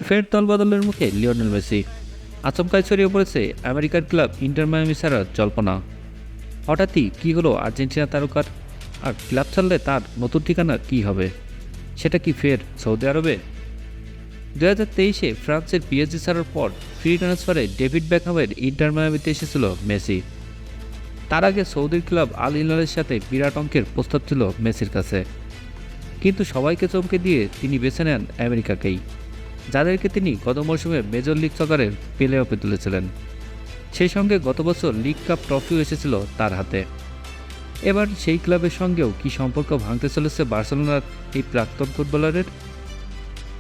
ফের দলবদলের মুখে Lionel Messi. আচমকায় ছড়িয়ে পড়েছে আমেরিকার ক্লাব ইন্টার মায়ামি ছাড়ার জল্পনা। হঠাৎই কী হলো আর্জেন্টিনা তারকার? আর ক্লাব ছাড়লে তার নতুন ঠিকানা কী হবে? সেটা কি ফের সৌদি আরবে? 2023-এ ফ্রান্সের পিএসজি ছাড়ার পর ফ্রি ট্রান্সফারে ডেভিড বেকহামের ইন্টার মায়ামিতে এসেছিল মেসি। তার আগে সৌদির ক্লাব আল হিলালের সাথে বিরাট অঙ্কের প্রস্তাব ছিল মেসির কাছে, কিন্তু সবাইকে চমকে দিয়ে তিনি বেছে নেন আমেরিকাকেই, যাদেরকে তিনি গত মৌসুমে মেজর লিগ সকারের প্লে অফে তুলেছিলেন। সেই সঙ্গে গত বছর লিগ কাপ ট্রফিও এসেছিল তার হাতে। এবার সেই ক্লাবের সঙ্গেও কি সম্পর্ক ভাঙতে চলেছে বার্সেলোনার এই প্রাক্তন ফুটবলারের?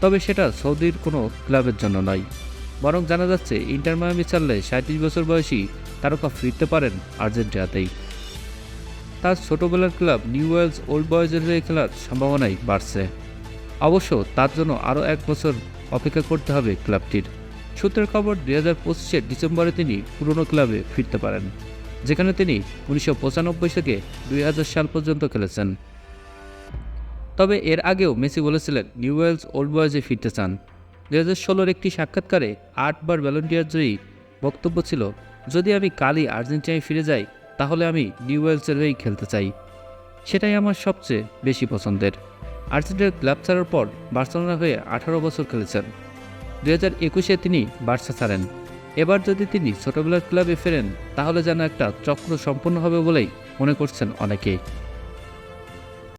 তবে সেটা সৌদির কোনো ক্লাবের জন্য নয়, বরং জানা যাচ্ছে ইন্টার মায়ামি ছাড়লে 37 বছর বয়সী তারকা ফিরতে পারেন আর্জেন্টিনাতেই। তার ছোটবেলার ক্লাব নিউ ওয়েলস ওল্ড বয়েজের হয়ে খেলার সম্ভাবনাই বাড়ছে। অবশ্য তার জন্য আরও 1 বছর অপেক্ষা করতে হবে ক্লাবটির। সূত্রের খবর 2025-এর ডিসেম্বরে তিনি পুরনো ক্লাবে ফিরতে পারেন, যেখানে তিনি 1995 থেকে 2000 সাল পর্যন্ত খেলেছেন। তবে এর আগেও মেসি বলেছিলেন নিউ ওয়েলস ওল্ড বয়েজে ফিরতে চান। 2016-র একটি সাক্ষাৎকারে 8 বার ব্যালন ডি'অর জয়ী বক্তব্য ছিল, যদি আমি কালই আর্জেন্টিনায় ফিরে যাই তাহলে আমি নিউ ওয়েলসের হয়েই খেলতে চাই। সেটাই আমার সবচেয়ে বেশি পছন্দের। আর্জেন্টিনার ক্লাব ছাড়ার পর বার্সেলোনা হয়ে 18 বছর খেলেছেন। 2021-এ তিনি বার্সা ছাড়েন। এবার যদি তিনি ছোটবেলার ক্লাবে ফেরেন তাহলে যেন একটা চক্র সম্পন্ন হবে বলেই মনে করছেন অনেকেই।